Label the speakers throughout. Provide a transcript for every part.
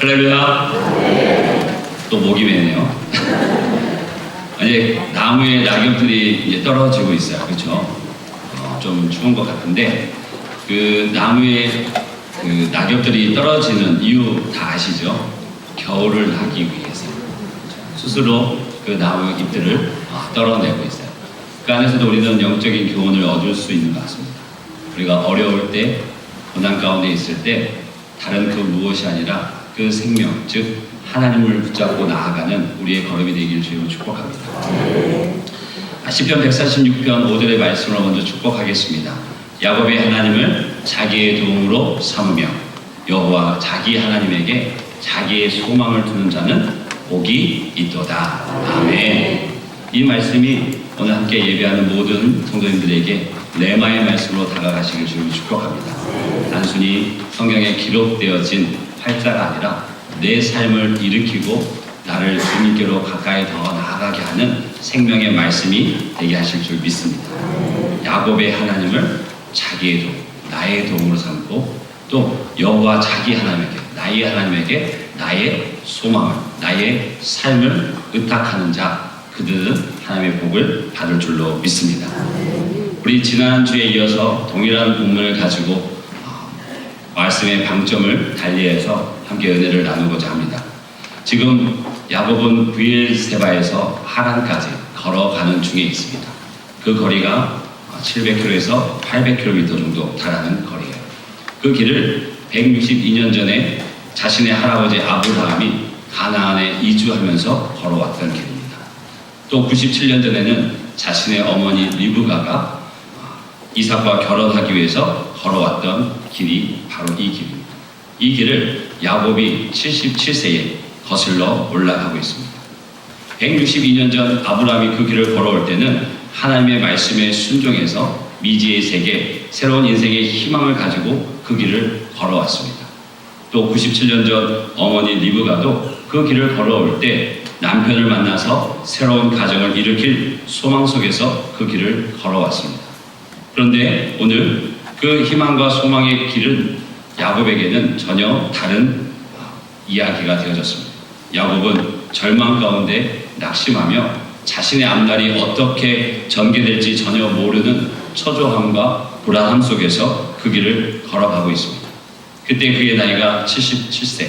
Speaker 1: 할렐루야. 또 목이 메네요. 이제 나무에 낙엽들이 이제 떨어지고 있어요. 그렇죠? 좀 추운 것 같은데 그 나무에 그 낙엽들이 떨어지는 이유 다 아시죠? 겨울을 나기 위해서 스스로 그 나무 잎들을 떨어내고 있어요. 그 안에서도 우리는 영적인 교훈을 얻을 수 있는 것 같습니다. 우리가 어려울 때, 고난 가운데 있을 때 다른 그 무엇이 아니라 그 생명, 즉 하나님을 붙잡고 나아가는 우리의 걸음이 되기를 주님으로 축복합니다. 시편 146편 5절의 말씀으로 먼저 축복하겠습니다. 야곱의 하나님을 자기의 도움으로 삼으며 여호와 자기 하나님에게 자기의 소망을 두는 자는 복이 있도다. 아멘. 이 말씀이 오늘 함께 예배하는 모든 성도님들에게 레마의 말씀으로 다가가시길 주님으로 축복합니다. 단순히 성경에 기록되어진 활자가 아니라 내 삶을 일으키고 나를 주님께로 가까이 더 나아가게 하는 생명의 말씀이 되게 하실 줄 믿습니다. 야곱의 하나님을 자기의 도움, 나의 도움으로 삼고 또 여호와 자기 하나님에게, 나의 하나님에게 나의 소망을, 나의 삶을 의탁하는 자, 그들은 하나님의 복을 받을 줄로 믿습니다. 우리 지난주에 이어서 동일한 본문을 가지고 말씀의 방점을 달리해서 함께 은혜를 나누고자 합니다. 지금 야곱은 브엘세바에서 하란까지 걸어가는 중에 있습니다. 그 거리가 700km에서 800km 정도 달하는 거리예요. 그 길을 162년 전에 자신의 할아버지 아브라함이 가나안에 이주하면서 걸어왔던 길입니다. 또 97년 전에는 자신의 어머니 리브가가 이삭과 결혼하기 위해서 걸어왔던 길이 바로 이 길입니다. 이 길을 야곱이 77세에 거슬러 올라가고 있습니다. 162년 전 아브라함이 그 길을 걸어올 때는 하나님의 말씀에 순종해서 미지의 세계, 새로운 인생의 희망을 가지고 그 길을 걸어왔습니다. 또 97년 전 어머니 리브가도 그 길을 걸어올 때 남편을 만나서 새로운 가정을 일으킬 소망 속에서 그 길을 걸어왔습니다. 그런데 오늘 그 희망과 소망의 길은 야곱에게는 전혀 다른 이야기가 되어졌습니다. 야곱은 절망 가운데 낙심하며 자신의 앞날이 어떻게 전개될지 전혀 모르는 초조함과 불안함 속에서 그 길을 걸어가고 있습니다. 그때 그의 나이가 77세,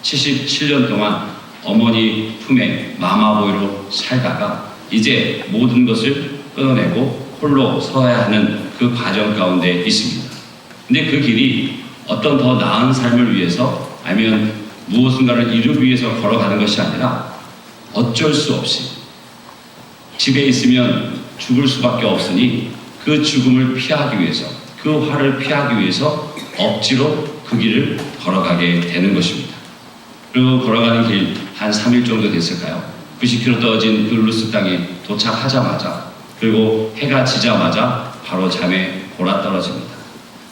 Speaker 1: 77년 동안 어머니 품에 마마보이로 살다가 이제 모든 것을 끊어내고 홀로 서야 하는 그 과정 가운데 있습니다. 근데 그 길이 어떤 더 나은 삶을 위해서 아니면 무엇인가를 이루기 위해서 걸어가는 것이 아니라 어쩔 수 없이 집에 있으면 죽을 수밖에 없으니 그 죽음을 피하기 위해서, 그 화를 피하기 위해서 억지로 그 길을 걸어가게 되는 것입니다. 그리고 걸어가는 길 한 3일 정도 됐을까요? 90km 떨어진 그 루스 땅에 도착하자마자 그리고 해가 지자마자 바로 잠에 골아떨어집니다.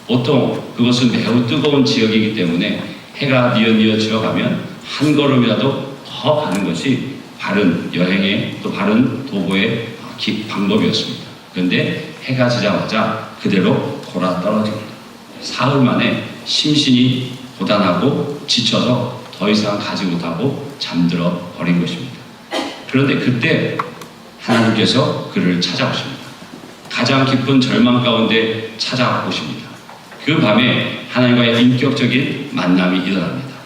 Speaker 1: 보통 그것은 매우 뜨거운 지역이기 때문에 해가 뉘어뉘어 지어가면 한 걸음이라도 더 가는 것이 바른 여행의 또 바른 도보의 방법이었습니다. 그런데 해가 지자마자 그대로 골아떨어집니다. 사흘 만에 심신이 고단하고 지쳐서 더 이상 가지 못하고 잠들어 버린 것입니다. 그런데 그때 하나님께서 그를 찾아오십니다. 가장 깊은 절망 가운데 찾아오십니다. 그 밤에 하나님과의 인격적인 만남이 일어납니다.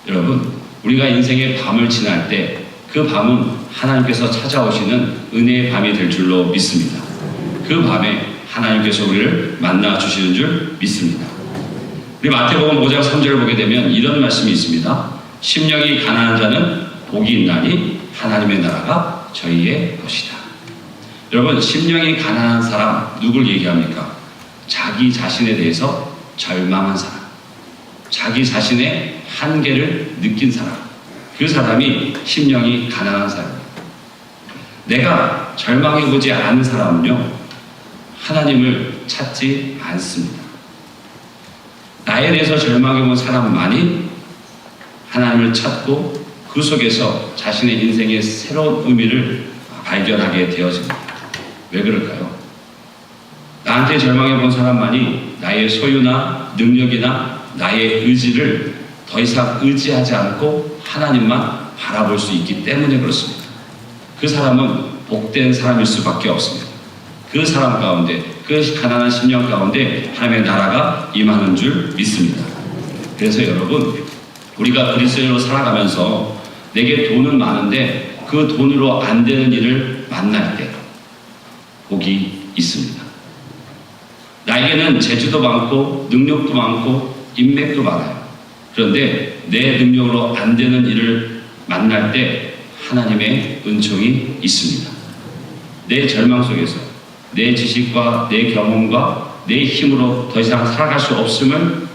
Speaker 1: 여러분, 우리가 인생의 밤을 지날 때 그 밤은 하나님께서 찾아오시는 은혜의 밤이 될 줄로 믿습니다. 그 밤에 하나님께서 우리를 만나 주시는 줄 믿습니다. 우리 마태복음 5장 3절을 보게 되면 이런 말씀이 있습니다. 심령이 가난한 자는 복이 있나니 하나님의 나라가 저희의 것이다. 여러분, 심령이 가난한 사람 누굴 얘기합니까? 자기 자신에 대해서 절망한 사람, 자기 자신의 한계를 느낀 사람, 그 사람이 심령이 가난한 사람입니다. 내가 절망해보지 않은 사람은요, 하나님을 찾지 않습니다. 나에 대해서 절망해본 사람만이 하나님을 찾고 그 속에서 자신의 인생의 새로운 의미를 발견하게 되어집니다. 왜 그럴까요? 나한테 절망해본 사람만이 나의 소유나 능력이나 나의 의지를 더 이상 의지하지 않고 하나님만 바라볼 수 있기 때문에 그렇습니다. 그 사람은 복된 사람일 수밖에 없습니다. 그 사람 가운데, 그 가난한 심령 가운데 하나님의 나라가 임하는 줄 믿습니다. 그래서 여러분, 우리가 그리스도인으로 살아가면서 내게 돈은 많은데 그 돈으로 안 되는 일을 만날 때 복이 있습니다. 나에게는 재주도 많고 능력도 많고 인맥도 많아요. 그런데 내 능력으로 안 되는 일을 만날 때 하나님의 은총이 있습니다. 내 절망 속에서 내 지식과 내 경험과 내 힘으로 더 이상 살아갈 수 없음을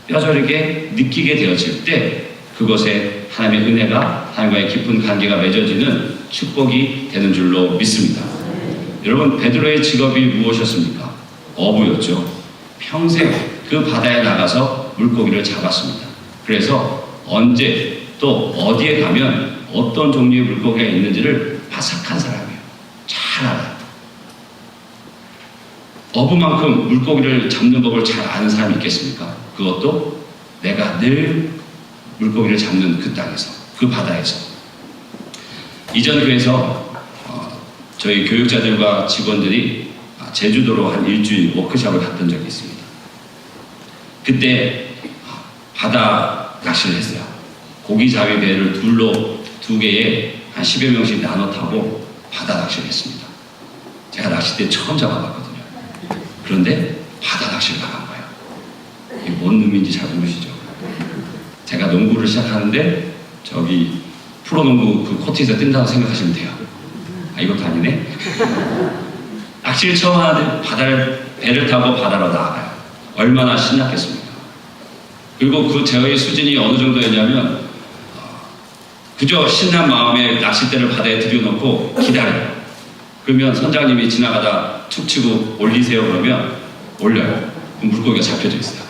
Speaker 1: 뼈저리게 느끼게 되어질 때 그것에 하나님의 은혜가 하나님과의 깊은 관계가 맺어지는 축복이 되는 줄로 믿습니다. 여러분, 베드로의 직업이 무엇이었습니까? 어부였죠. 평생 그 바다에 나가서 물고기를 잡았습니다. 그래서 언제 또 어디에 가면 어떤 종류의 물고기가 있는지를 바삭한 사람이에요. 잘 알아요. 어부만큼 물고기를 잡는 법을 잘 아는 사람이 있겠습니까? 그것도 내가 늘 물고기를 잡는 그 땅에서, 그 바다에서. 이전 교회에서 저희 교육자들과 직원들이 제주도로 한 일주일 워크숍을 갔던 적이 있습니다. 그때 바다 낚시를 했어요. 고기잡이 배를 둘로 두 개에 한 10여 명씩 나눠 타고 바다 낚시를 했습니다. 제가 낚싯대 처음 잡아봤거든요. 그런데 바다 낚시를 나간 거예요. 이게 뭔 의미인지 잘 모르시죠? 제가 농구를 시작하는데 저기 프로농구 그 코트에서 뛴다고 생각하시면 돼요. 아, 이것도 아니네? 낚시를 처음 하는데 배를 타고 바다로 나가요. 얼마나 신났겠습니까? 그리고 그 제어의 수준이 어느 정도였냐면 그저 신난 마음에 낚싯대를 바다에 들여놓고 기다려요. 그러면 선장님이 지나가다 툭 치고 올리세요 그러면 올려요. 그럼 물고기가 잡혀져 있어요.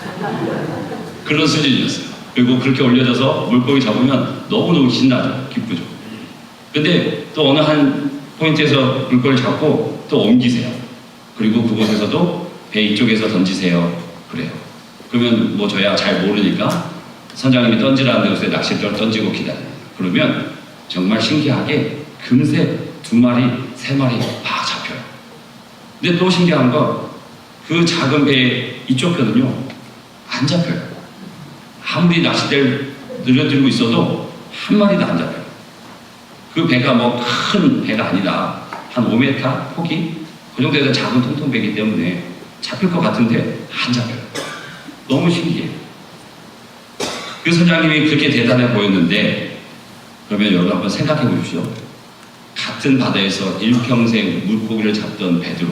Speaker 1: 그런 수준이었어요. 그리고 그렇게 올려져서 물고기 잡으면 너무너무 신나죠. 기쁘죠. 근데 또 어느 한 포인트에서 물고기를 잡고 또 옮기세요. 그리고 그곳에서도 배 이쪽에서 던지세요. 그래요. 그러면 뭐 저야 잘 모르니까 선장님이 던지라는 데서 낚싯대를 던지고 기다려요. 그러면 정말 신기하게 금세 2마리, 3마리 다 잡혀요. 근데 또 신기한 건 그 작은 배 이쪽 편은요 안 잡혀요. 아무리 낚싯대를 늘려들고 있어도 한 마리도 안 잡혀요. 그 배가 뭐 큰 배가 아니다. 한 5m 폭이 그 정도에서 작은 통통배이기 때문에 잡힐 것 같은데 안 잡혀요. 너무 신기해요. 그 선장님이 그렇게 대단해 보였는데 그러면 여러분 한번 생각해 보십시오. 같은 바다에서 일평생 물고기를 잡던 베드로,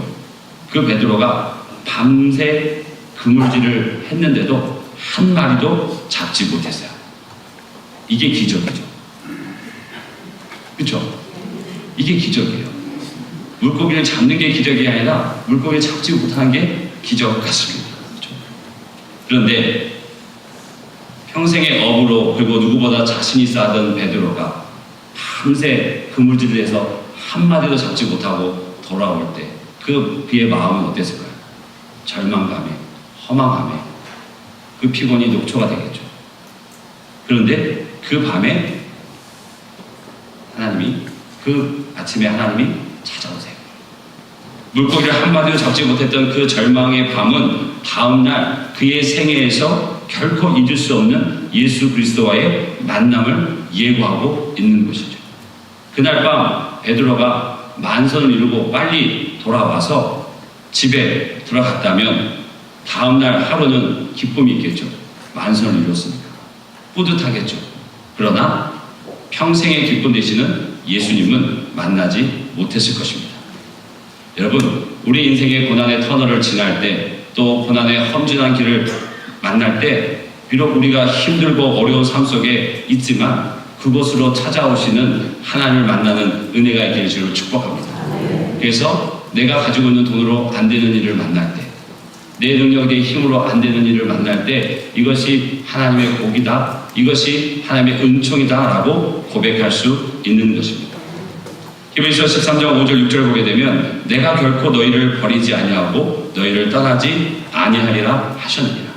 Speaker 1: 그 베드로가 밤새 그물질을 했는데도 한 마리도 잡지 못했어요. 이게 기적이죠. 그렇죠? 이게 기적이에요. 물고기를 잡는 게 기적이 아니라 물고기를 잡지 못하는 게 기적 같습니다. 그렇죠? 그런데 평생의 어부로 그리고 누구보다 자신이 쌓던 베드로가 밤새 그물질을 해서 한 마리도 잡지 못하고 돌아올 때 그의 마음은 어땠을까요? 절망감에, 허망함에 그 피곤이 녹초가 되겠죠. 그런데 그 밤에 하나님이, 그 아침에 하나님이 찾아오세요. 물고기를 한 마리도 잡지 못했던 그 절망의 밤은 다음날 그의 생애에서 결코 잊을 수 없는 예수 그리스도와의 만남을 예고하고 있는 것이죠. 그날 밤 베드로가 만선을 이루고 빨리 돌아와서 집에 들어갔다면 다음날 하루는 기쁨이 있겠죠. 만선을 이뤘으니까 뿌듯하겠죠. 그러나 평생의 기쁨 되시는 예수님은 만나지 못했을 것입니다. 여러분, 우리 인생의 고난의 터널을 지날 때 또 고난의 험준한 길을 만날 때 비록 우리가 힘들고 어려운 삶 속에 있지만 그곳으로 찾아오시는 하나님을 만나는 은혜가 있기를 주를 축복합니다. 그래서 내가 가지고 있는 돈으로 안 되는 일을 만날 때, 내 능력, 내 힘으로 안 되는 일을 만날 때 이것이 하나님의 복이다, 이것이 하나님의 은총이다 라고 고백할 수 있는 것입니다. 히브리서 13장 5절 6절 보게 되면 내가 결코 너희를 버리지 아니하고 너희를 떠나지 아니하리라 하셨느니라.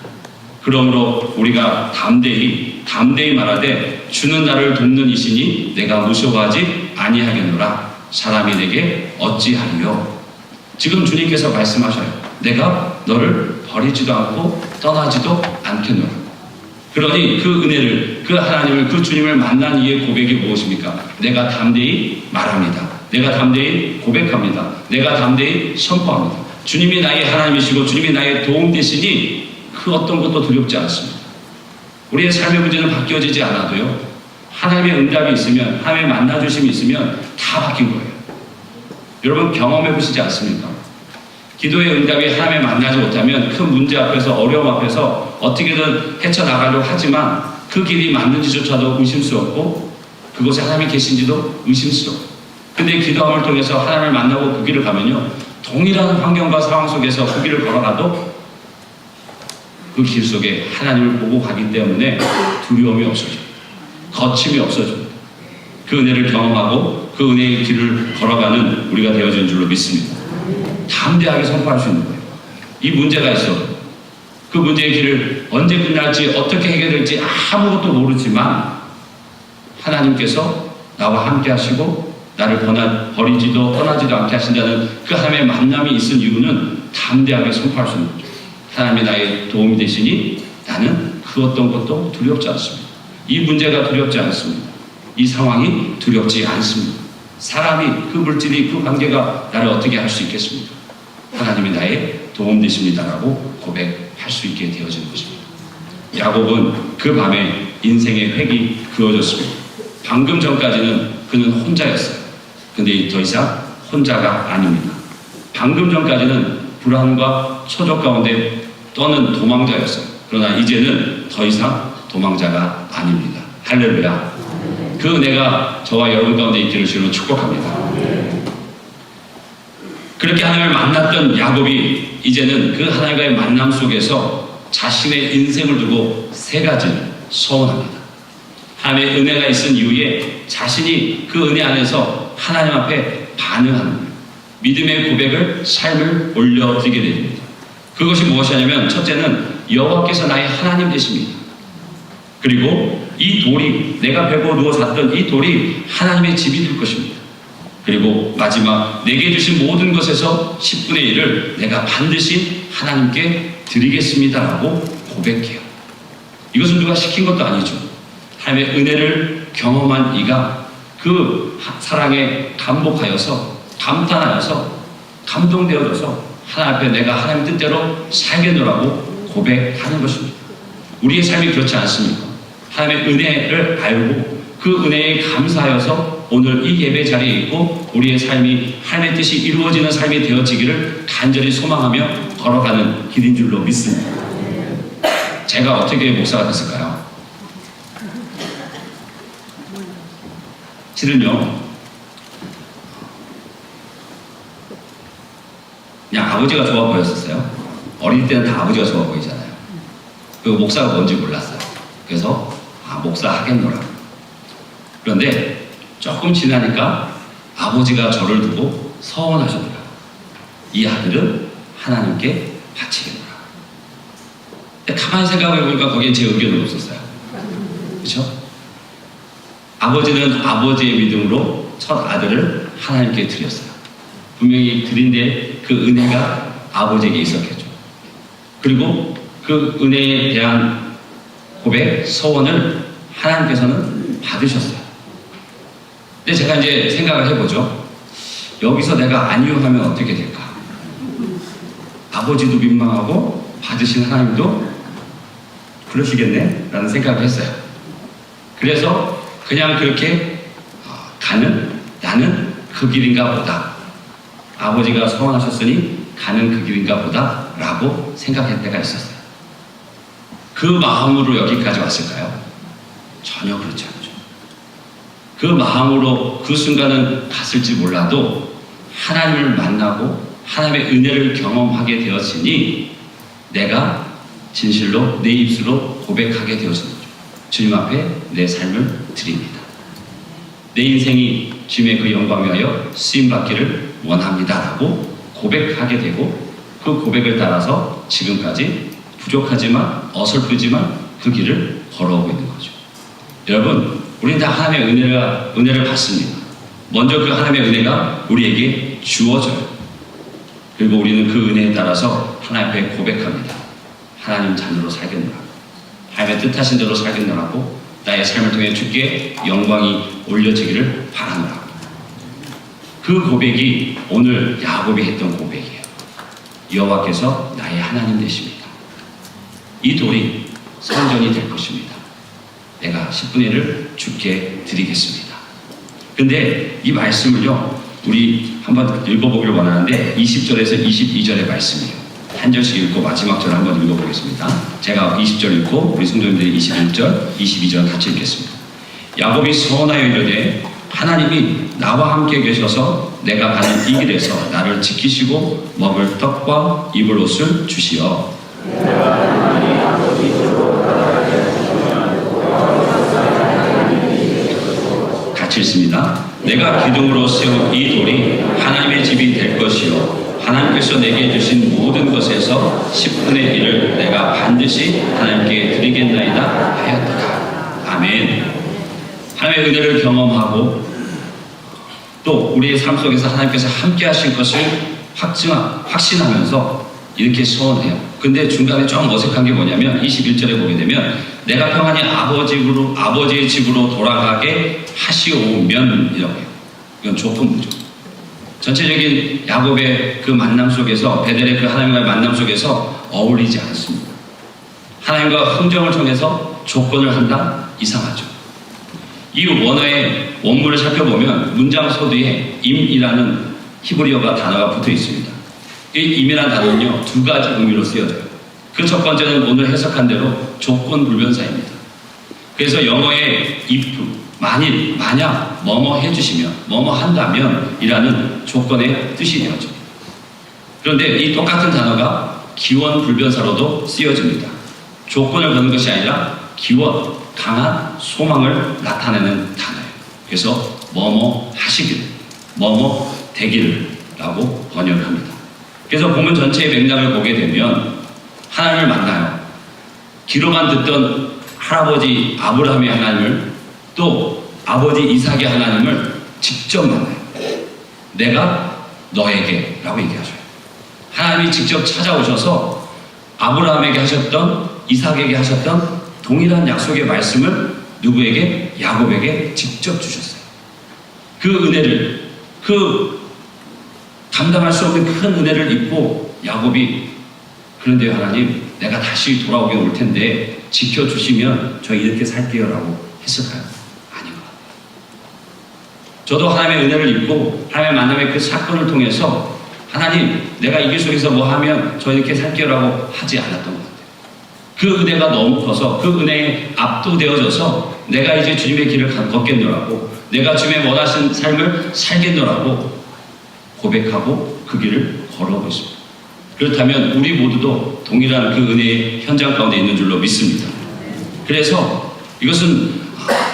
Speaker 1: 그러므로 우리가 담대히 말하되 주는 나를 돕는 이시니 내가 무서워하지 아니하겠노라. 사람이 내게 어찌하리요. 지금 주님께서 말씀하셔요. 내가 너를 버리지도 않고 떠나지도 않겠노라. 그러니 그 은혜를, 그 하나님을, 그 주님을 만난 이의 고백이 무엇입니까? 내가 담대히 말합니다. 내가 담대히 고백합니다. 내가 담대히 선포합니다. 주님이 나의 하나님이시고 주님이 나의 도움 되시니 그 어떤 것도 두렵지 않습니다. 우리의 삶의 문제는 바뀌어지지 않아도요, 하나님의 응답이 있으면, 하나님의 만나주심이 있으면 다 바뀐 거예요. 여러분 경험해 보시지 않습니까? 기도의 응답이 하나님의 만나지 못하면 큰 문제 앞에서, 어려움 앞에서 어떻게든 헤쳐나가려고 하지만 그 길이 맞는지조차도 의심스럽고 그곳에 하나님이 계신지도 의심스럽고, 근데 기도함을 통해서 하나님을 만나고 그 길을 가면요, 동일한 환경과 상황 속에서 그 길을 걸어가도 그 길 속에 하나님을 보고 가기 때문에 두려움이 없어져요. 거침이 없어져요. 그 은혜를 경험하고 그 은혜의 길을 걸어가는 우리가 되어진 줄로 믿습니다. 담대하게 선포할 수 있는 거예요. 이 문제가 있어. 그 문제의 길을 언제 끝날지, 어떻게 해결될지 아무것도 모르지만 하나님께서 나와 함께 하시고 나를 버리지도 떠나지도 않게 하신다는 그 하나님의 만남이 있은 이유는 담대하게 선포할 수 있는 거죠. 하나님이 나의 도움이 되시니 나는 그 어떤 것도 두렵지 않습니다. 이 문제가 두렵지 않습니다. 이 상황이 두렵지 않습니다. 사람이, 그 물질이, 그 관계가 나를 어떻게 할 수 있겠습니까? 하나님이 나의 도움 되십니다라고 고백할 수 있게 되어지는 것입니다. 야곱은 그 밤에 인생의 획이 그어졌습니다. 방금 전까지는 그는 혼자였어요. 근데 더 이상 혼자가 아닙니다. 방금 전까지는 불안과 초조 가운데 떠는 도망자였어요. 그러나 이제는 더 이상 도망자가 아닙니다. 할렐루야. 그 은혜가 저와 여러분 가운데 있기를 주님은 축복합니다. 그렇게 하나님을 만났던 야곱이 이제는 그 하나님과의 만남 속에서 자신의 인생을 두고 세 가지를 소원합니다. 하나님의 은혜가 있은 이후에 자신이 그 은혜 안에서 하나님 앞에 반응하는 거예요. 믿음의 고백을, 삶을 올려드리게 됩니다. 그것이 무엇이냐면, 첫째는 여호와께서 나의 하나님 되십니다. 그리고 이 돌이, 내가 베고 누워 잤던 이 돌이 하나님의 집이 될 것입니다. 그리고 마지막, 내게 주신 모든 것에서 10분의 1을 내가 반드시 하나님께 드리겠습니다라고 고백해요. 이것은 누가 시킨 것도 아니죠. 하나님의 은혜를 경험한 이가 그 사랑에 감복하여서, 감탄하여서, 감동되어져서 하나님 앞에 내가 하나님 뜻대로 살겠노라고 고백하는 것입니다. 우리의 삶이 그렇지 않습니까? 하나님의 은혜를 알고 그 은혜에 감사하여서 오늘 이 예배 자리에 있고 우리의 삶이 하나님의 뜻이 이루어지는 삶이 되어지기를 간절히 소망하며 걸어가는 길인 줄로 믿습니다. 제가 어떻게 목사가 됐을까요? 실은요, 그냥 아버지가 좋아 보였었어요. 어릴 때는 다 아버지가 좋아 보이잖아요. 그리고 목사가 뭔지 몰랐어요. 그래서 목사 하겠노라. 그런데 조금 지나니까 아버지가 저를 두고 서원하셨더라고요. 이 아들은 하나님께 바치겠노라. 근데 가만히 생각해보니까 거기에 제 의견은 없었어요. 그렇죠? 아버지는 아버지의 믿음으로 첫 아들을 하나님께 드렸어요. 분명히 드린데 그 은혜가 아버지에게 있었겠죠. 그리고 그 은혜에 대한 고백, 서원을 하나님께서는 받으셨어요. 근데 제가 이제 생각을 해보죠. 여기서 내가 아니요 하면 어떻게 될까? 아버지도 민망하고 받으신 하나님도 그러시겠네? 라는 생각을 했어요. 그래서 그냥 그렇게 가는, 나는 그 길인가 보다. 아버지가 소원하셨으니 가는 그 길인가 보다 라고 생각할 때가 있었어요. 그 마음으로 여기까지 왔을까요? 전혀 그렇지 않죠. 그 마음으로 그 순간은 갔을지 몰라도 하나님을 만나고 하나님의 은혜를 경험하게 되었으니 내가 진실로 내 입술로 고백하게 되었습니다. 주님 앞에 내 삶을 드립니다. 내 인생이 주님의 그 영광 위하여 쓰임받기를 원합니다라고 고백하게 되고 그 고백을 따라서 지금까지 부족하지만 어설프지만 그 길을 걸어오고 있는 거죠. 여러분, 우리는 다 하나님의 은혜를 받습니다. 먼저 그 하나님의 은혜가 우리에게 주어져요. 그리고 우리는 그 은혜에 따라서 하나님 앞에 고백합니다. 하나님 자녀로 살겠노라. 하나님의 뜻하신 대로 살겠노라고 나의 삶을 통해 주께 영광이 올려지기를 바라노라. 그 고백이 오늘 야곱이 했던 고백이에요. 여호와께서 나의 하나님 되십니다. 이 돌이 성전이 될 것입니다. 내가 10분의 1을 주께 드리겠습니다. 근데 이 말씀을요, 우리 한번 읽어보기를 원하는데 20절에서 22절의 말씀이에요. 한 절씩 읽고 마지막 절 한번 읽어보겠습니다. 제가 20절 읽고 우리 성도님들이 21절, 22절 같이 읽겠습니다. 야곱이 서원하여 이르되 하나님이 나와 함께 계셔서 내가 가는 이 길에서 나를 지키시고 먹을 떡과 입을 옷을 주시어 같이 읽습니다. 내가 기둥으로 세운 이 돌이 하나님의 집이 될 것이요 하나님께서 내게 주신 모든 것에서 10분의 1을 내가 반드시 하나님께 드리겠나이다 하였더라. 아멘. 하나님의 은혜를 경험하고 또 우리의 삶 속에서 하나님께서 함께 하실 것을 확신하면서 이렇게 소원해요. 근데 중간에 좀 어색한 게 뭐냐면 21절에 보게 되면 내가 평안히 아버지의 집으로 돌아가게 하시오면 이라고 해요. 이건 조건부죠. 전체적인 야곱의 그 만남 속에서 베델의 그 하나님과의 만남 속에서 어울리지 않습니다. 하나님과 흥정을 통해서 조건을 한다? 이상하죠. 이 원어의 원문을 살펴보면 문장 소뒤에 임이라는 히브리어가 단어가 붙어 있습니다. 이 임이라는 단어는요, 두 가지 의미로 쓰여져요. 그 첫 번째는 오늘 해석한 대로 조건 불변사입니다. 그래서 영어의 if, 만약, 뭐뭐 해주시면, 뭐뭐 한다면 이라는 조건의 뜻이 되어집니다. 그런데 이 똑같은 단어가 기원 불변사로도 쓰여집니다. 조건을 거는 것이 아니라 기원, 강한 소망을 나타내는 단어예요. 그래서 뭐뭐 하시기를, 뭐뭐 되기를 라고 번역을 합니다. 그래서 본문 전체의 맥락을 보게 되면 하나님을 만나요. 귀로만 듣던 할아버지 아브라함의 하나님을 또 아버지 이삭의 하나님을 직접 만나요. 내가 너에게 라고 얘기하셔요. 하나님이 직접 찾아오셔서 아브라함에게 하셨던 이삭에게 하셨던 동일한 약속의 말씀을 누구에게? 야곱에게 직접 주셨어요. 그 은혜를, 그 감당할 수 없는 큰 은혜를 입고 야곱이 그런데요 하나님, 내가 다시 돌아오게 올 텐데 지켜주시면 저 이렇게 살게요 라고 했을까요? 아닌 것 같아요. 저도 하나님의 은혜를 입고 하나님의 만남의 그 사건을 통해서 하나님, 내가 이 길 속에서 뭐 하면 저 이렇게 살게요 라고 하지 않았던 것 같아요. 그 은혜가 너무 커서 그 은혜에 압도되어져서 내가 이제 주님의 길을 걷겠노라고, 내가 주님의 원하신 삶을 살겠노라고 고백하고 그 길을 걸어오고 있습니다. 그렇다면 우리 모두도 동일한 그 은혜의 현장 가운데 있는 줄로 믿습니다. 그래서 이것은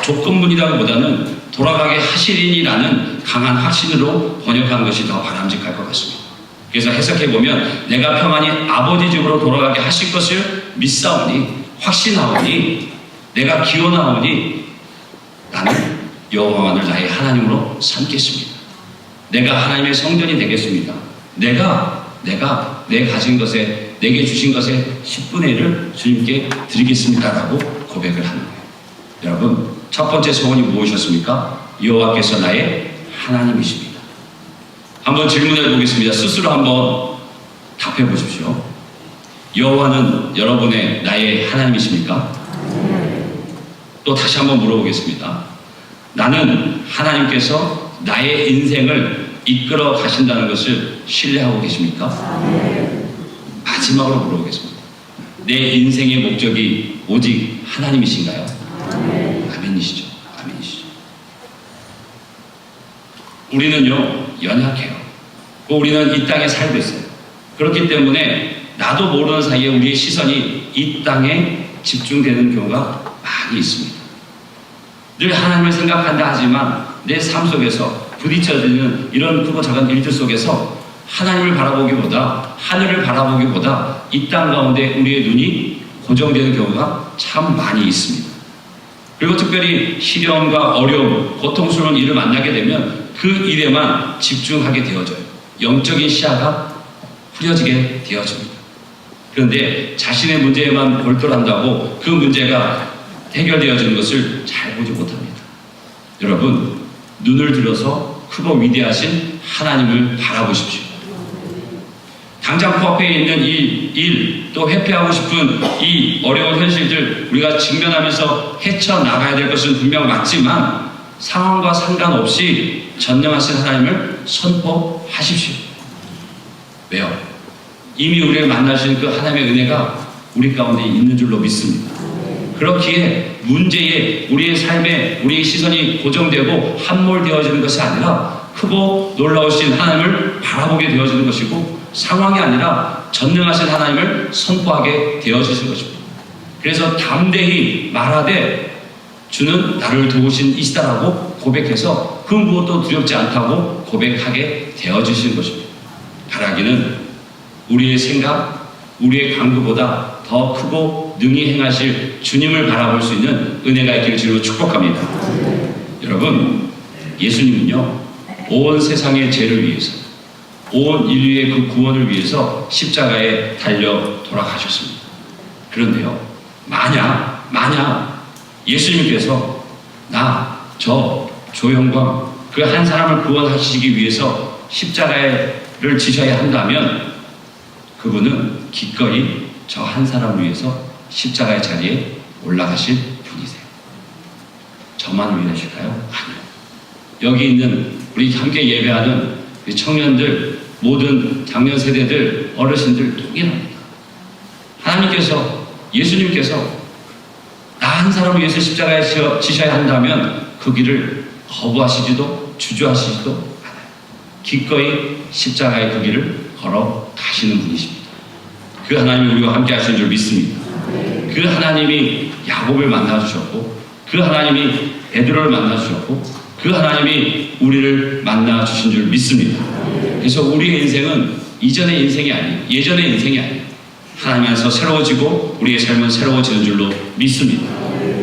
Speaker 1: 조건문이라기보다는 돌아가게 하시리니라는 강한 확신으로 번역한 것이 더 바람직할 것 같습니다. 그래서 해석해보면 내가 평안히 아버지 집으로 돌아가게 하실 것을 믿사오니, 확신하오니, 내가 기원하오니 나는 여호와만을 나의 하나님으로 삼겠습니다. 내가 하나님의 성전이 되겠습니다. 내가 내 가진 것에, 내게 주신 것의 10분의 1을 주님께 드리겠습니다라고 고백을 하는 거예요. 여러분, 첫 번째 소원이 무엇이었습니까? 여호와께서 나의 하나님이십니다. 한번 질문해 보겠습니다. 스스로 한번 답해 보십시오. 여호와는 여러분의 나의 하나님이십니까? 또 다시 한번 물어보겠습니다. 나는 하나님께서 나의 인생을 이끌어 가신다는 것을 신뢰하고 계십니까? 마지막으로 물어보겠습니다. 내 인생의 목적이 오직 하나님이신가요? 아멘이시죠. 아멘이시죠. 우리는요, 연약해요. 우리는 이 땅에 살고 있어요. 그렇기 때문에 나도 모르는 사이에 우리의 시선이 이 땅에 집중되는 경우가 많이 있습니다. 늘 하나님을 생각한다 하지만 내 삶 속에서 부딪혀지는 이런 크고 작은 일들 속에서 하나님을 바라보기보다 하늘을 바라보기보다 이 땅 가운데 우리의 눈이 고정되는 경우가 참 많이 있습니다. 그리고 특별히 시련과 어려움, 고통스러운 일을 만나게 되면 그 일에만 집중하게 되어져요. 영적인 시야가 흐려지게 되어집니다. 그런데 자신의 문제에만 몰두한다고 그 문제가 해결되어지는 것을 잘 보지 못합니다. 여러분, 눈을 들어서 크고 위대하신 하나님을 바라보십시오. 당장 코앞에 있는 이 일, 또 회피하고 싶은 이 어려운 현실들 우리가 직면하면서 헤쳐나가야 될 것은 분명 맞지만 상황과 상관없이 전능하신 하나님을 선포하십시오. 왜요? 이미 우리를 만나신 그 하나님의 은혜가 우리 가운데 있는 줄로 믿습니다. 그렇기에 문제에 우리의 삶에 우리의 시선이 고정되고 함몰되어지는 것이 아니라 크고 놀라우신 하나님을 바라보게 되어지는 것이고 상황이 아니라 전능하신 하나님을 선포하게 되어지는 것입니다. 그래서 담대히 말하되 주는 나를 도우신 이시다라고 고백해서 그 무엇도 두렵지 않다고 고백하게 되어지시는 것입니다. 바라기는 우리의 생각, 우리의 강구보다 더 크고 능히 행하실 주님을 바라볼 수 있는 은혜가 있기를 주로 축복합니다. 여러분, 예수님은요, 온 세상의 죄를 위해서, 온 인류의 그 구원을 위해서 십자가에 달려 돌아가셨습니다. 그런데요, 만약 예수님께서 조영광 그 한 사람을 구원하시기 위해서 십자가를 지셔야 한다면 그분은 기꺼이 저 한 사람을 위해서 십자가의 자리에 올라가실 분이세요. 저만 위하실까요? 아니요. 여기 있는 우리 함께 예배하는 청년들, 모든 장년 세대들, 어르신들 동일합니다. 하나님께서, 예수님께서 나 한 사람을 위해서 십자가에 지셔야 한다면 그 길을 거부하시지도 주저하시지도 않아요. 기꺼이 십자가의 그 길을 걸어 가시는 분이십니다. 그 하나님이 우리와 함께 하시는 줄 믿습니다. 그 하나님이 야곱을 만나주셨고, 그 하나님이 베드로를 만나주셨고, 그 하나님이 우리를 만나주신 줄 믿습니다. 그래서 우리의 인생은 이전의 인생이 아니에요. 예전의 인생이 아니에요. 하나님 안에서 새로워지고 우리의 삶은 새로워지는 줄로 믿습니다.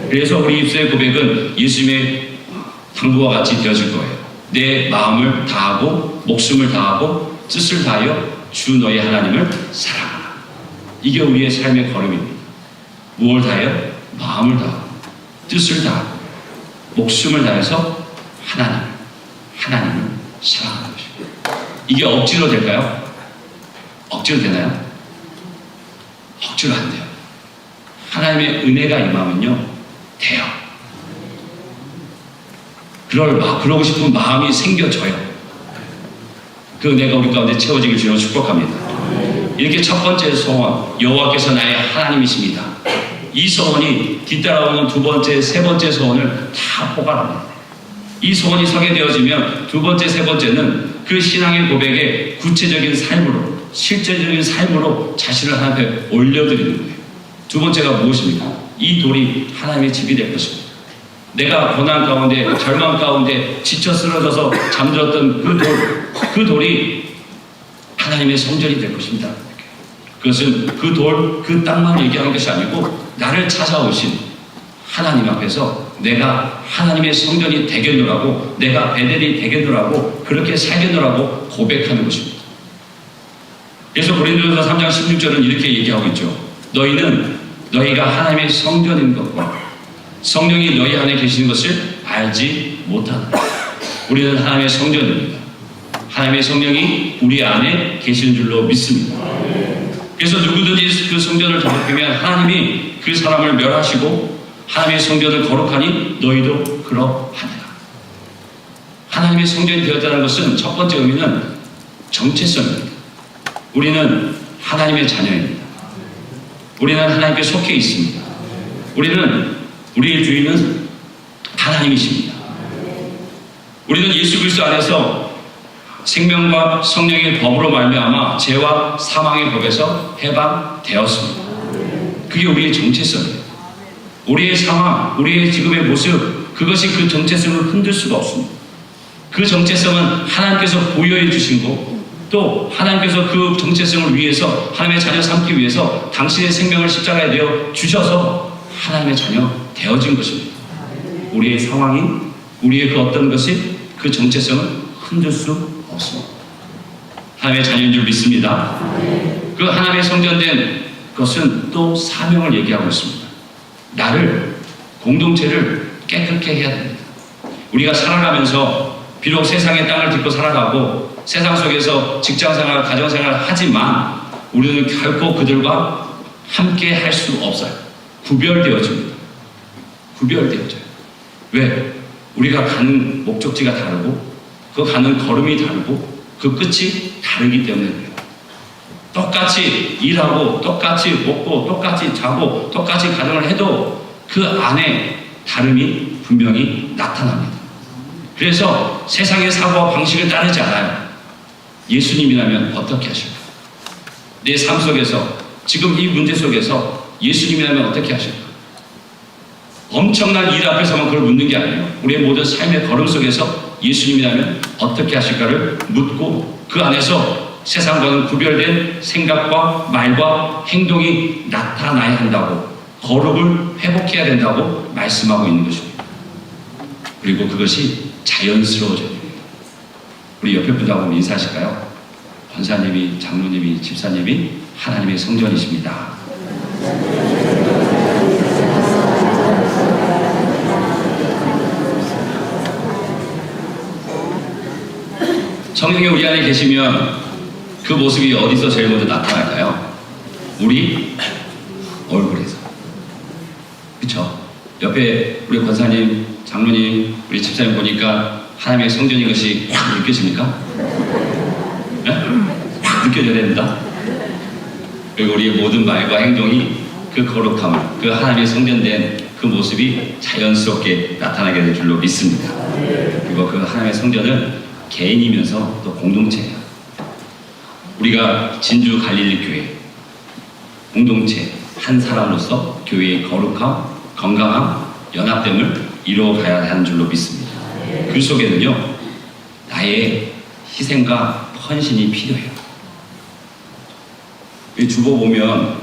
Speaker 1: 그래서 우리 입술의 고백은 예수님의 당부와 같이 되어질 거예요. 내 마음을 다하고 목숨을 다하고 뜻을 다하여 주 너의 하나님을 사랑하라. 이게 우리의 삶의 걸음입니다. 무엇을 다하여? 마음을 다하고 뜻을 다하고 목숨을 다해서 하나님을 사랑하는 것입니다. 이게 억지로 될까요? 억지로 되나요? 억지로 안 돼요. 하나님의 은혜가 임하면요, 돼요. 그러고 싶은 마음이 생겨져요. 그 은혜가 우리 가운데 채워지길 주여 축복합니다. 이렇게 첫 번째 소원, 여호와께서 나의 하나님이십니다. 이 소원이 뒤따라오는 두 번째, 세 번째 소원을 다 포괄합니다. 이 소원이 서게 되어지면 두 번째, 세 번째는 그 신앙의 고백의 구체적인 삶으로, 실제적인 삶으로 자신을 하나님 앞에 올려드리는 거예요. 두 번째가 무엇입니까? 이 돌이 하나님의 집이 될 것입니다. 내가 고난 가운데, 절망 가운데 지쳐 쓰러져서 잠들었던 그 돌이 하나님의 성전이 될 것입니다. 그것은 그 땅만 얘기하는 것이 아니고 나를 찾아오신 하나님 앞에서 내가 하나님의 성전이 되겠노라고, 내가 베델이 되겠노라고, 그렇게 살겠노라고 고백하는 것입니다. 그래서 고린도전서 3장 16절은 이렇게 얘기하고 있죠. 너희가 하나님의 성전인 것과 성령이 너희 안에 계시는 것을 알지 못한다. 우리는 하나님의 성전입니다. 하나님의 성령이 우리 안에 계시는 줄로 믿습니다. 그래서 누구든지 그 성전을 더럽히면 하나님이 그 사람을 멸하시고 하나님의 성전을 거룩하니 너희도 그러하니라. 하나님의 성전이 되었다는 것은 첫 번째 의미는 정체성입니다. 우리는 하나님의 자녀입니다. 우리는 하나님께 속해 있습니다. 우리의 주인은 하나님이십니다. 우리는 예수 그리스도 안에서 생명과 성령의 법으로 말미암아 죄와 사망의 법에서 해방되었습니다. 그게 우리의 정체성이에요. 우리의 상황, 우리의 지금의 모습, 그것이 그 정체성을 흔들 수가 없습니다. 그 정체성은 하나님께서 부여해 주신 거, 또 하나님께서 그 정체성을 위해서 하나님의 자녀 삼기 위해서 당신의 생명을 십자가에 내어 주셔서 하나님의 자녀 되어진 것입니다. 우리의 상황이 우리의 그 어떤 것이 그 정체성을 흔들 수 없습니다. 하나님의 자녀인 줄 믿습니다. 그 하나님의 성전된 것은 또 사명을 얘기하고 있습니다. 나를 공동체를 깨끗게 해야 됩니다. 우리가 살아가면서 비록 세상의 땅을 딛고 살아가고 세상 속에서 직장생활, 가정생활을 하지만 우리는 결코 그들과 함께 할 수 없어요. 구별되어집니다. 구별되어져요. 왜? 우리가 가는 목적지가 다르고 그 가는 걸음이 다르고 그 끝이 다르기 때문에 그래요. 똑같이 일하고 똑같이 먹고 똑같이 자고 똑같이 가정을 해도 그 안에 다름이 분명히 나타납니다. 그래서 세상의 사고와 방식을 따르지 않아요. 예수님이라면 어떻게 하실까? 내 삶 속에서 지금 이 문제 속에서 예수님이라면 어떻게 하실까? 엄청난 일 앞에서만 그걸 묻는 게 아니에요. 우리의 모든 삶의 걸음 속에서 예수님이라면 어떻게 하실까를 묻고 그 안에서 세상과는 구별된 생각과 말과 행동이 나타나야 한다고, 거룩을 회복해야 된다고 말씀하고 있는 것입니다. 그리고 그것이 자연스러워져야 됩니다. 우리 옆에 분하고 인사하실까요? 권사님이, 장로님이, 집사님이 하나님의 성전이십니다. 성령이 우리 안에 계시면 그 모습이 어디서 제일 먼저 나타날까요? 우리 얼굴에서. 그쵸? 옆에 우리 권사님, 장로님, 우리 집사님 보니까 하나님의 성전인 것이 확 느껴집니까? 네? 확 느껴져야 됩니다. 그리고 우리의 모든 말과 행동이 그 거룩함을, 그 하나님의 성전된 그 모습이 자연스럽게 나타나게 될 줄로 믿습니다. 그리고 그 하나님의 성전은 개인이면서 또 공동체예요. 우리가 진주 갈릴리 교회 공동체 한 사람으로서 교회의 거룩함, 건강함, 연합됨을 이루어가야 하는 줄로 믿습니다. 그 속에는요, 나의 희생과 헌신이 필요해요. 이 주보 보면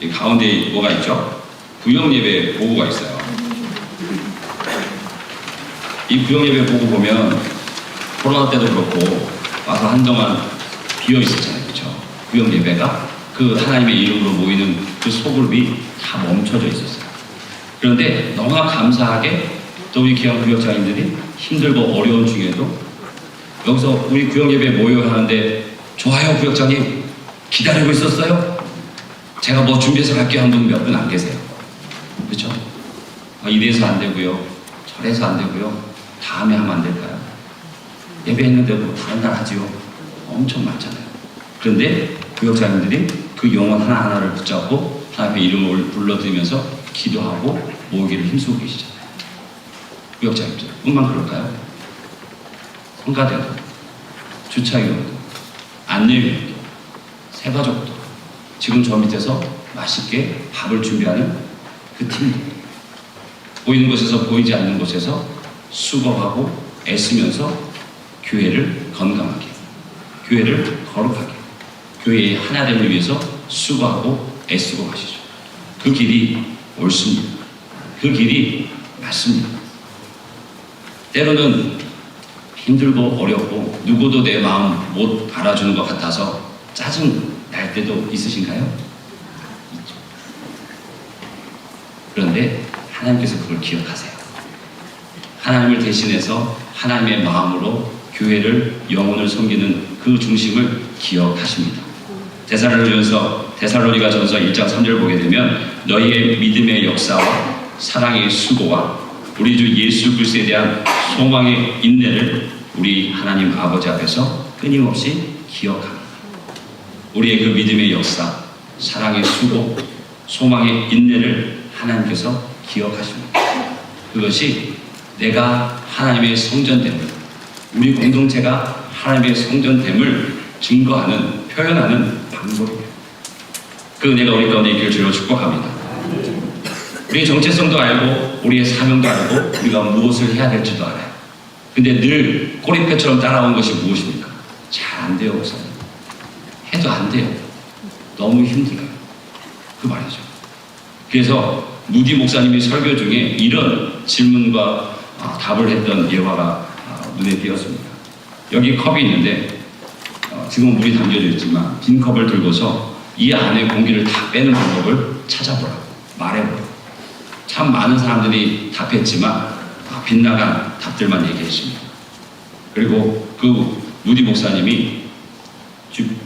Speaker 1: 이 가운데 뭐가 있죠? 구역예배 보고가 있어요. 이 구역예배 보고 보면 코로나 때도 그렇고 와서 한동안 비어 있었잖아요. 그렇죠? 구역예배가 그 하나님의 이름으로 모이는 그 소그룹이 다 멈춰져 있었어요. 그런데 너무나 감사하게 또 우리 기왕 구역장님들이 힘들고 어려운 중에도 여기서 우리 구역예배 모여야 하는데 좋아요 구역장님 기다리고 있었어요? 제가 뭐 준비해서 갈게요 한 분 몇 분 안 계세요. 그렇죠? 이래서 안 되고요. 저래서 안 되고요. 다음에 하면 안 될까요? 예배했는데 뭐 다른 날 하지요. 엄청 많잖아요. 그런데 구역장님들이 그 영혼 하나하나를 붙잡고 하나님의 이름을 불러드리면서 기도하고 모으기를 힘쓰고 계시잖아요. 구역장님들 뿐만 그럴까요? 성가대도, 주차위원도, 안내위원도, 새가족도, 지금 저 밑에서 맛있게 밥을 준비하는 그 팀들, 보이는 곳에서 보이지 않는 곳에서 수고하고 애쓰면서 교회를 건강하게, 교회를 거룩하게, 교회의 하나됨을 위해서 수고하고 애쓰고 가시죠. 그 길이 옳습니다. 그 길이 맞습니다. 때로는 힘들고 어렵고 누구도 내 마음 못 알아주는 것 같아서 짜증 날 때도 있으신가요? 있죠. 그런데 하나님께서 그걸 기억하세요. 하나님을 대신해서 하나님의 마음으로 교회를, 영혼을 섬기는 그 중심을 기억하십니다. 데살로니가 전서 1장 3절 보게 되면 너희의 믿음의 역사와 사랑의 수고와 우리 주 예수 그리스도에 대한 소망의 인내를 우리 하나님 아버지 앞에서 끊임없이 기억합니다. 우리의 그 믿음의 역사, 사랑의 수고, 소망의 인내를 하나님께서 기억하십니다. 그것이 내가 하나님의 성전됨을, 우리 공동체가 하나님의 성전됨을 증거하는, 표현하는 방법이에요. 그 은혜가 우리 가운데 있기를 주로 축복합니다. 우리의 정체성도 알고 우리의 사명도 알고 우리가 무엇을 해야 될지도 알아요. 근데 늘 꼬리표처럼 따라온 것이 무엇입니까? 잘 안 돼요, 목사님. 해도 안 돼요. 너무 힘들어요. 그 말이죠. 그래서 무디 목사님이 설교 중에 이런 질문과 답을 했던 예화가 눈에 띄었습니다. 여기 컵이 있는데 지금 물이 담겨져 있지만 빈 컵을 들고서 이 안에 공기를 다 빼는 방법을 찾아보라고 말해보라고. 참 많은 사람들이 답했지만 빗나간 답들만 얘기했습니다. 그리고 그 무디 목사님이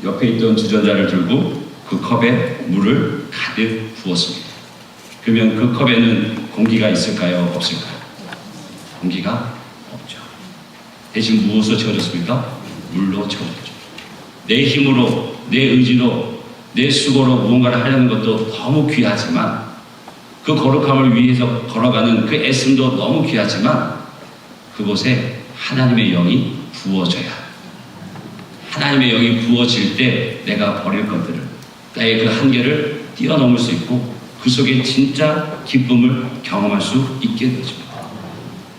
Speaker 1: 옆에 있던 주전자를 들고 그 컵에 물을 가득 부었습니다. 그러면 그 컵에는 공기가 있을까요? 없을까요? 공기가 없죠. 대신 무엇으로 채워졌습니까? 물로 채워졌죠. 내 힘으로, 내 의지로, 내 수고로 무언가를 하려는 것도 너무 귀하지만 그 거룩함을 위해서 걸어가는 그 애씀도 너무 귀하지만 그곳에 하나님의 영이 부어져야, 하나님의 영이 부어질 때 내가 버릴 것들을, 나의 그 한계를 뛰어넘을 수 있고 그 속에 진짜 기쁨을 경험할 수 있게 되죠.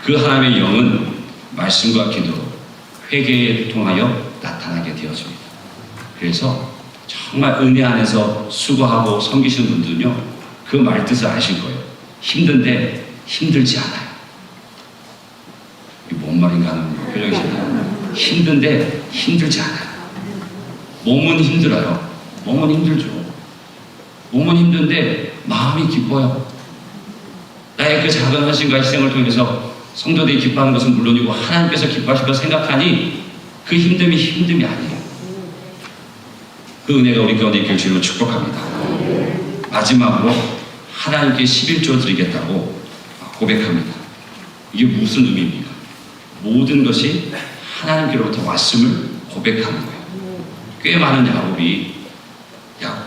Speaker 1: 그 하나님의 영은 말씀과 기도, 회개에 통하여 나타나게 되어집니다. 그래서 정말 은혜 안에서 수고하고 섬기시는 분들은요, 그 말뜻을 아실 거예요. 힘든데 힘들지 않아요. 이게 뭔 말인가 하는 표정이시나요? 힘든데 힘들지 않아요. 몸은 힘들어요. 몸은 힘들죠. 몸은 힘든데 마음이 기뻐요. 나의 그 작은 헌신과 희생을 통해서 성도들이 기뻐하는 것은 물론이고 하나님께서 기뻐하실 것 생각하니 그 힘듦이 아니에요. 그 은혜가 우리 가운데 있길 주로 축복합니다. 마지막으로 하나님께 11조 드리겠다고 고백합니다. 이게 무슨 의미입니까? 모든 것이 하나님께로부터 왔음을 고백하는 거예요. 꽤 많은 야곱이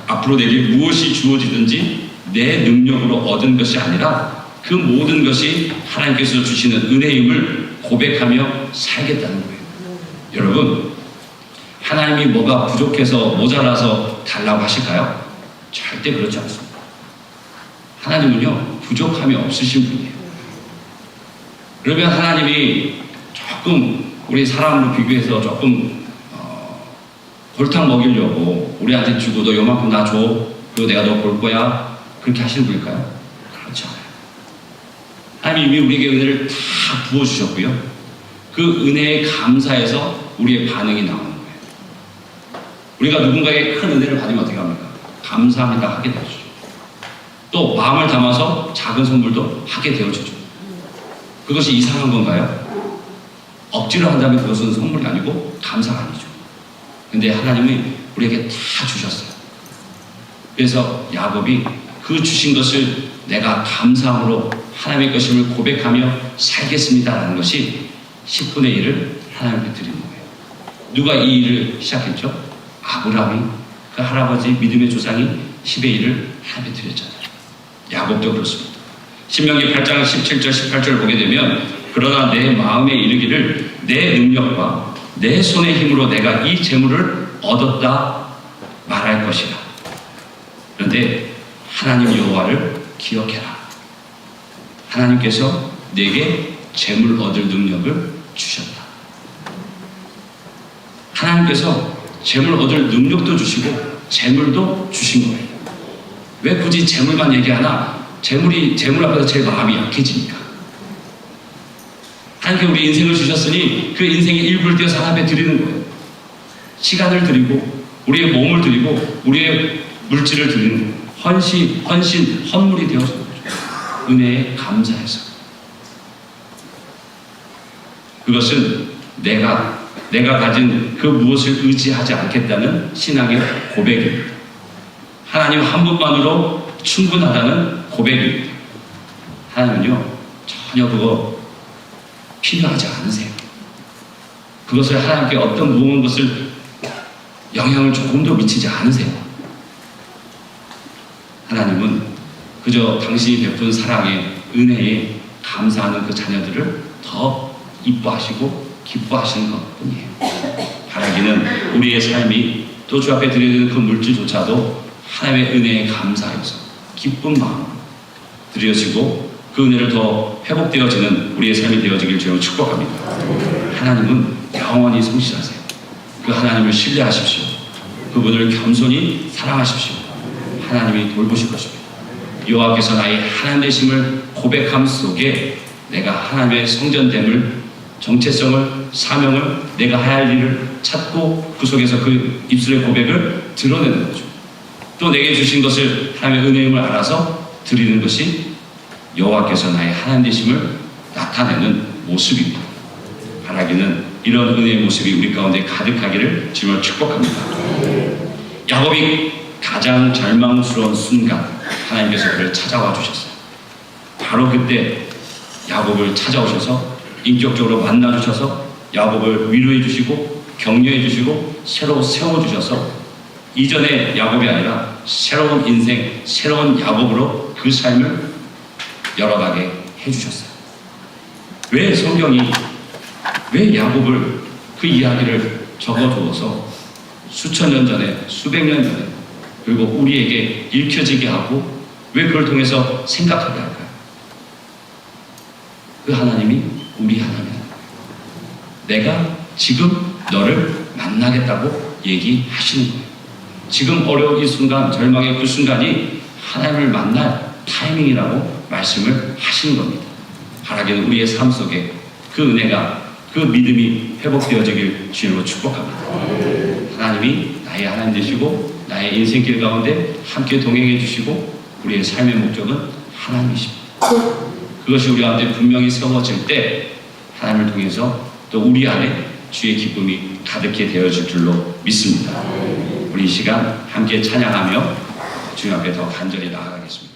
Speaker 1: 앞으로 내게 무엇이 주어지든지 내 능력으로 얻은 것이 아니라 그 모든 것이 하나님께서 주시는 은혜임을 고백하며 살겠다는 거예요. 여러분, 하나님이 뭐가 부족해서 모자라서 달라고 하실까요? 절대 그렇지 않습니다. 하나님은요, 부족함이 없으신 분이에요. 그러면 하나님이 조금 우리 사람으로 비교해서 조금 골탕 먹이려고 우리한테 주고 너 요만큼 나 줘, 그리고 내가 너 볼 거야, 그렇게 하시는 분일까요? 그렇지 않아요. 하나님이 이미 우리에게 은혜를 다 부어주셨고요, 그 은혜에 감사해서 우리의 반응이 나오는 거예요. 우리가 누군가에게 큰 은혜를 받으면 어떻게 합니까? 감사합니다 하게 되어주죠. 또 마음을 담아서 작은 선물도 하게 되어주죠. 그것이 이상한 건가요? 억지로 한다면 그것은 선물이 아니고 감사가 아니죠. 근데 하나님이 우리에게 다 주셨어요. 그래서 야곱이 그 주신 것을 내가 감사함으로 하나님의 것임을 고백하며 살겠습니다라는 것이 10분의 1을 하나님께 드리는 거예요. 누가 이 일을 시작했죠? 아브라함이, 그 할아버지 믿음의 조상이 10의 1을 하나님께 드렸잖아요. 야곱도 그렇습니다. 신명기 8장 17절 18절을 보게 되면 그러나 내 마음에 이르기를 내 능력과 내 손의 힘으로 내가 이 재물을 얻었다 말할 것이라. 그런데 하나님 여호와를 기억해라. 하나님께서 내게 재물 얻을 능력을 주셨다. 하나님께서 재물 얻을 능력도 주시고 재물도 주신 거예요. 왜 굳이 재물만 얘기하나? 재물 앞에서 제 마음이 약해지니까. 하나님께 우리 인생을 주셨으니 그 인생의 일부를 떼어서 하나님께 드리는 거예요. 시간을 드리고 우리의 몸을 드리고 우리의 물질을 드리는 거예요. 헌물이 되어서 은혜에 감사해서. 그것은 내가 가진 그 무엇을 의지하지 않겠다는 신앙의 고백입니다. 하나님 한 분만으로 충분하다는 고백입니다. 하나님은요, 전혀 그거 필요하지 않으세요. 그것을 하나님께 어떤 무언 것을 영향을 조금도 미치지 않으세요. 하나님은 그저 당신이 베푼 사랑에, 은혜에 감사하는 그 자녀들을 더 이뻐하시고 기뻐하시는 것뿐이에요. 바라기는 우리의 삶이 또 주 앞에 드려야 되는 그 물질조차도 하나님의 은혜에 감사해서 기쁜 마음으로 드려지고 그 은혜를 더 회복되어지는 우리의 삶이 되어지길 주여 축복합니다. 하나님은 영원히 성실하세요. 그 그 하나님을 신뢰하십시오. 그분을 겸손히 사랑하십시오. 하나님이 돌보실 것입니다. 여호와께서 나의 하나님 되심을 고백함 속에 내가 하나님의 성전됨을, 정체성을, 사명을, 내가 할 일을 찾고 그 속에서 그 입술의 고백을 드러내는 거죠. 또 내게 주신 것을 하나님의 은혜임을 알아서 드리는 것이 여호와께서 나의 하나님 되심을 나타내는 모습입니다. 바라기는 이런 은혜의 모습이 우리 가운데 가득하기를 주님을 축복합니다. 야곱이 가장 절망스러운 순간 하나님께서 그를 찾아와 주셨어요. 바로 그때 야곱을 찾아오셔서 인격적으로 만나 주셔서 야곱을 위로해 주시고 격려해 주시고 새로 세워 주셔서 이전의 야곱이 아니라 새로운 인생, 새로운 야곱으로 그 삶을 열어가게 해주셨어요. 왜 성경이 왜 야곱을 그 이야기를 적어두어서 수천 년 전에, 수백 년 전에 그리고 우리에게 읽혀지게 하고 왜 그걸 통해서 생각하게 할까요? 그 하나님이 우리 하나님입니다. 내가 지금 너를 만나겠다고 얘기하시는 거예요. 지금 어려운 이 순간, 절망의 그 순간이 하나님을 만날 타이밍이라고 말씀을 하시는 겁니다. 바라기는 우리의 삶 속에 그 은혜가, 그 믿음이 회복되어지길 주님으로 축복합니다. 하나님이 나의 하나님 되시고 나의 인생길 가운데 함께 동행해 주시고 우리의 삶의 목적은 하나님이십니다. 그것이 우리 가운데 분명히 세워질 때 하나님을 통해서 또 우리 안에 주의 기쁨이 가득히 되어질 줄로 믿습니다. 우리 이 시간 함께 찬양하며 주님 앞에 더 간절히 나아가겠습니다.